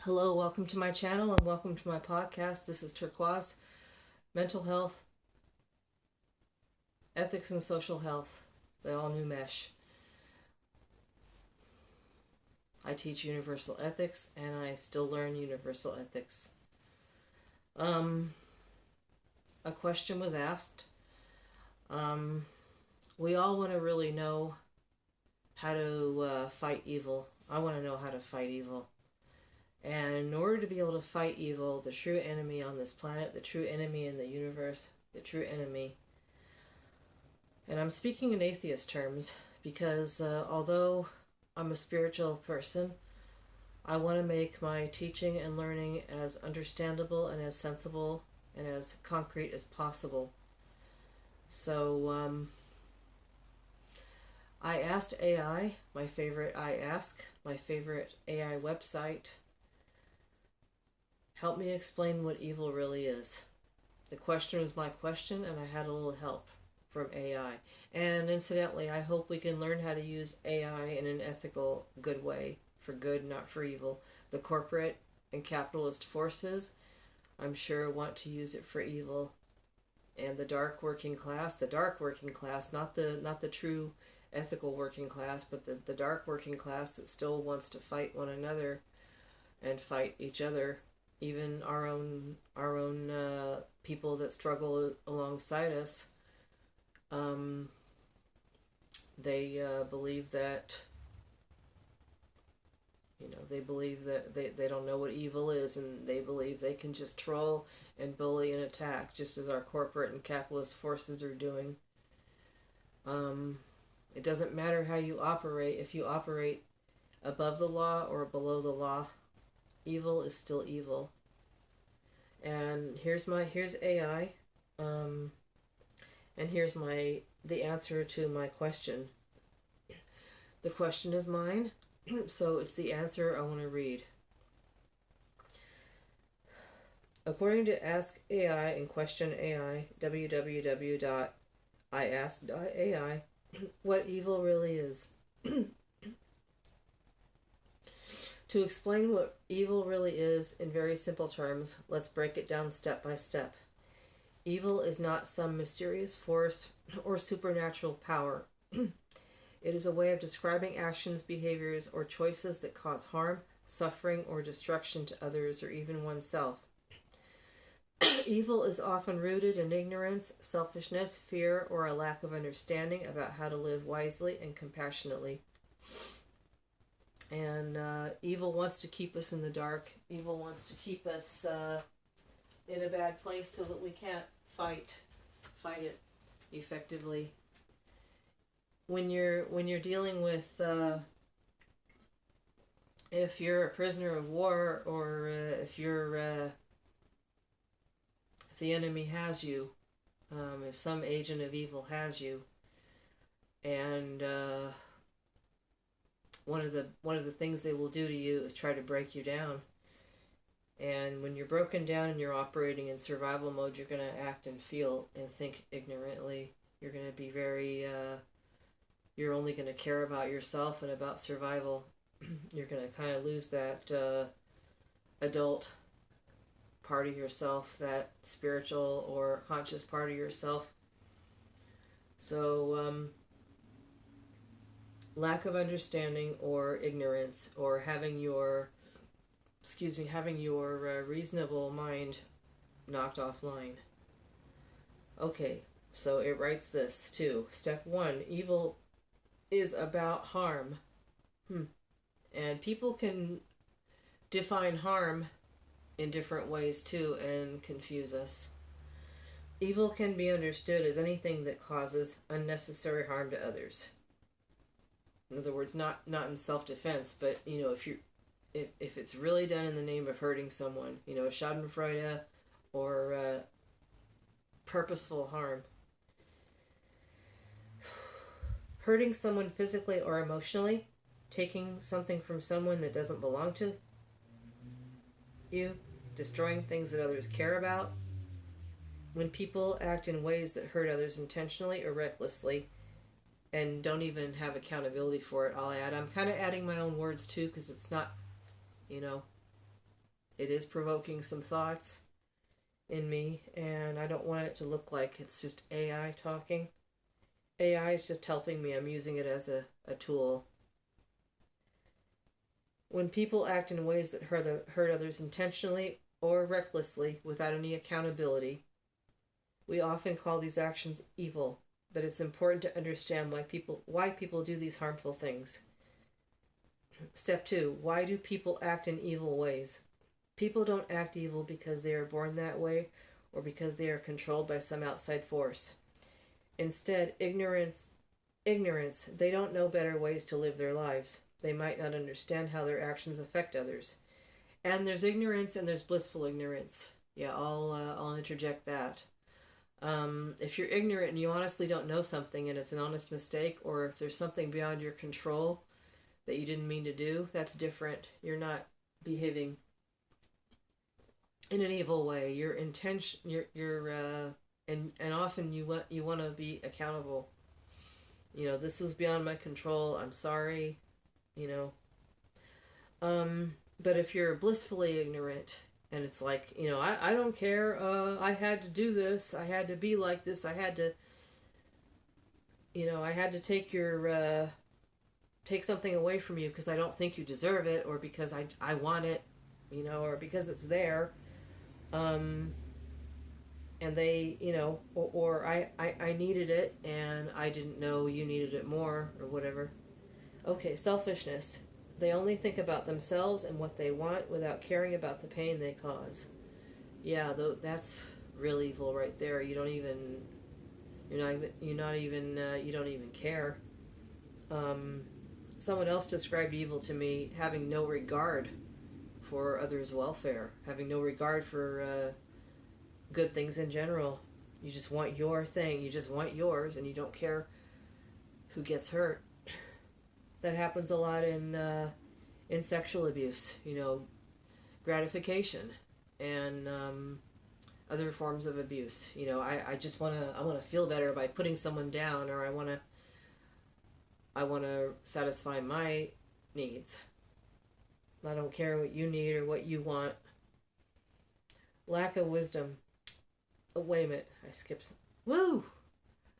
Hello, welcome to my channel and welcome to my podcast. This is Turquoise, mental health, ethics, and social health. They all new mesh. I teach universal ethics and I still learn universal ethics. A question was asked. We all want to really know how to fight evil. I want to know how to fight evil. And in order to be able to fight evil, the true enemy on this planet, the true enemy in the universe, the true enemy, and I'm speaking in atheist terms because although I'm a spiritual person, I want to make my teaching and learning as understandable and as sensible and as concrete as possible. So I asked AI, my favorite AI website, help me explain what evil really is. The question was my question, and I had a little help from AI. And incidentally, I hope we can learn how to use AI in an ethical, good way, for good, not for evil. The corporate and capitalist forces, I'm sure, want to use it for evil. And the dark working class, not the true ethical working class, but the dark working class that still wants to fight one another and fight each other, even our own people that struggle alongside us. They believe that they believe that they don't know what evil is, and they believe they can just troll and bully and attack just as our corporate and capitalist forces are doing. It doesn't matter how you operate. If you operate above the law or below the law, evil is still evil. And here's AI, and here's the answer to my question. The question is mine, so it's the answer I want to read. According to Ask AI and Question AI, www.iask.ai, what evil really is. To explain what evil really is in very simple terms, let's break it down step by step. Evil is not some mysterious force or supernatural power. It is a way of describing actions, behaviors, or choices that cause harm, suffering, or destruction to others or even oneself. Evil is often rooted in ignorance, selfishness, fear, or a lack of understanding about how to live wisely and compassionately. And evil wants to keep us in the dark. Evil wants to keep us in a bad place so that we can't fight it effectively. When you're dealing with if you're a prisoner of war, or if the enemy has you, if some agent of evil has you, and one of the things they will do to you is try to break you down. And when you're broken down and you're operating in survival mode, you're going to act and feel and think ignorantly. You're going to be very you're only going to care about yourself and about survival. You're going to kind of lose that adult part of yourself, that spiritual or conscious part of yourself. So lack of understanding or ignorance, or having your reasonable mind knocked offline. Okay, so it writes this too. Step 1, evil is about harm. And people can define harm in different ways too and confuse us. Evil can be understood as anything that causes unnecessary harm to others. In other words, not in self-defense, but if it's really done in the name of hurting someone, schadenfreude, or purposeful harm. Hurting someone physically or emotionally, taking something from someone that doesn't belong to you, destroying things that others care about. When people act in ways that hurt others intentionally or recklessly, and don't even have accountability for it, I'm kind of adding my own words too, because it's not, It is provoking some thoughts in me, and I don't want it to look like it's just AI talking. AI is just helping me. I'm using it as a tool. When people act in ways that hurt others intentionally or recklessly without any accountability, we often call these actions evil, but it's important to understand why people do these harmful things. Step 2, why do people act in evil ways? People don't act evil because they are born that way or because they are controlled by some outside force. Instead, ignorance, they don't know better ways to live their lives. They might not understand how their actions affect others. And there's ignorance and there's blissful ignorance. Yeah, I'll interject that. If you're ignorant and you honestly don't know something and it's an honest mistake, or if there's something beyond your control that you didn't mean to do, that's different. You're not behaving in an evil way. Your intention, and often you want to be accountable. This was beyond my control. I'm sorry. You know. But if you're blissfully ignorant and it's like, I don't care. I had to do this. I had to be like this. I had to take something away from you because I don't think you deserve it, or because I want it, or because it's there. And they, or I needed it and I didn't know you needed it more, or whatever. Okay, selfishness. They only think about themselves and what they want without caring about the pain they cause. Yeah, that's real evil right there. You don't even care. Someone else described evil to me having no regard for others' welfare, having no regard for good things in general. You just want your thing, you just want yours, and you don't care who gets hurt. That happens a lot in sexual abuse, gratification, and other forms of abuse. I just want to feel better by putting someone down, or I want to satisfy my needs. I don't care what you need or what you want. Lack of wisdom. Oh, wait a minute. I skipped some. Woo!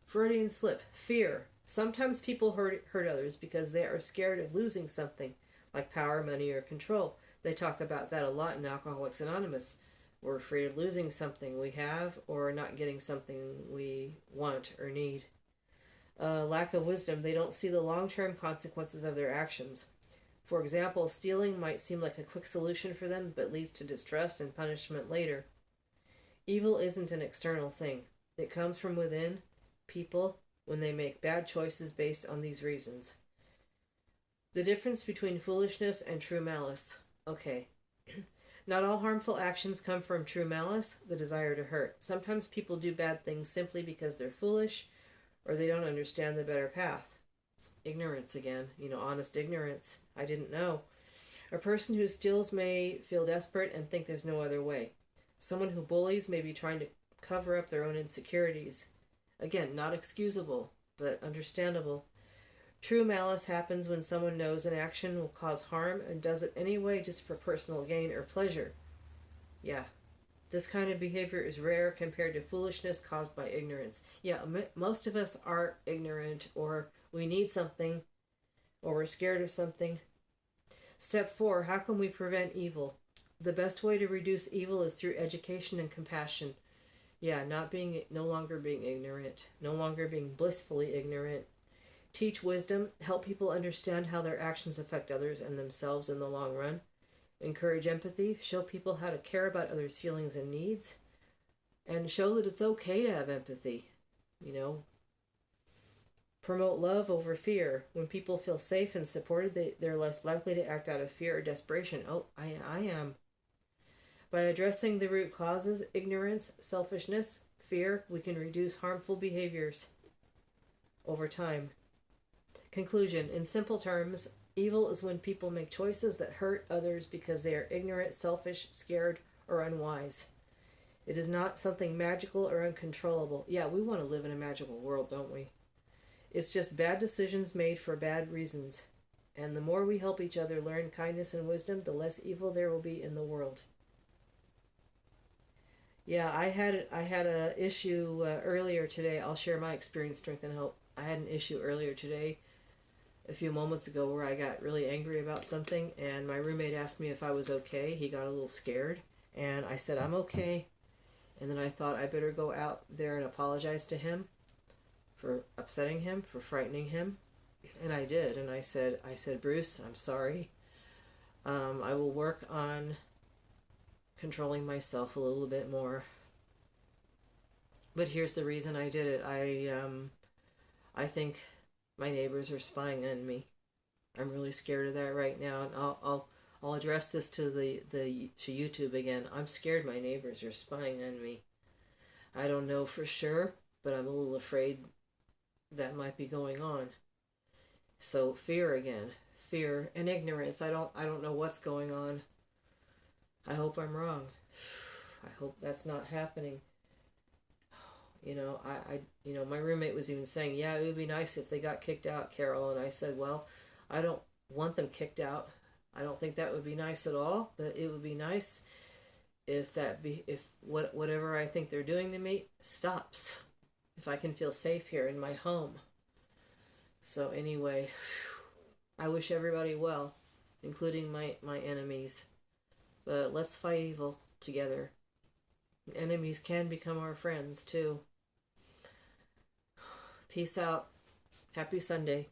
Freudian slip. Fear. Sometimes people hurt others because they are scared of losing something, like power, money, or control. They talk about that a lot in Alcoholics Anonymous. We're afraid of losing something we have or not getting something we want or need. Lack of wisdom. They don't see the long-term consequences of their actions. For example, stealing might seem like a quick solution for them, but leads to distrust and punishment later. Evil isn't an external thing. It comes from within people when they make bad choices based on these reasons. The difference between foolishness and true malice. Okay. Not all harmful actions come from true malice, the desire to hurt. Sometimes people do bad things simply because they're foolish or they don't understand the better path. It's ignorance again, honest ignorance. I didn't know. A person who steals may feel desperate and think there's no other way. Someone who bullies may be trying to cover up their own insecurities. Again, not excusable, but understandable. True malice happens when someone knows an action will cause harm and does it anyway just for personal gain or pleasure. Yeah, this kind of behavior is rare compared to foolishness caused by ignorance. Yeah, most of us are ignorant, or we need something, or we're scared of something. Step 4, how can we prevent evil? The best way to reduce evil is through education and compassion. Yeah, no longer being ignorant, no longer being blissfully ignorant. Teach wisdom, help people understand how their actions affect others and themselves in the long run. Encourage empathy, show people how to care about others' feelings and needs, and show that it's okay to have empathy. Promote love over fear. When people feel safe and supported, they're less likely to act out of fear or desperation. Oh, I am. By addressing the root causes, ignorance, selfishness, fear, we can reduce harmful behaviors over time. Conclusion. In simple terms, evil is when people make choices that hurt others because they are ignorant, selfish, scared, or unwise. It is not something magical or uncontrollable. Yeah, we want to live in a magical world, don't we? It's just bad decisions made for bad reasons. And the more we help each other learn kindness and wisdom, the less evil there will be in the world. Yeah, I had a issue earlier today. I'll share my experience, strength, and hope. I had an issue earlier today, a few moments ago, where I got really angry about something, and my roommate asked me if I was okay. He got a little scared, and I said I'm okay. And then I thought I better go out there and apologize to him for upsetting him, for frightening him, and I did. And I said, Bruce, I'm sorry. I will work on controlling myself a little bit more. But here's the reason I did it. I think my neighbors are spying on me. I'm really scared of that right now, and I'll address this to to YouTube again. I'm scared my neighbors are spying on me. I don't know for sure, but I'm a little afraid that might be going on. So fear again, fear and ignorance. I don't know what's going on. I hope I'm wrong. I hope that's not happening. My roommate was even saying, yeah, it would be nice if they got kicked out, Carol. And I said, well, I don't want them kicked out. I don't think that would be nice at all, but it would be nice if whatever I think they're doing to me stops. If I can feel safe here in my home. So anyway, I wish everybody well, including my enemies. But let's fight evil together. Enemies can become our friends too. Peace out. Happy Sunday.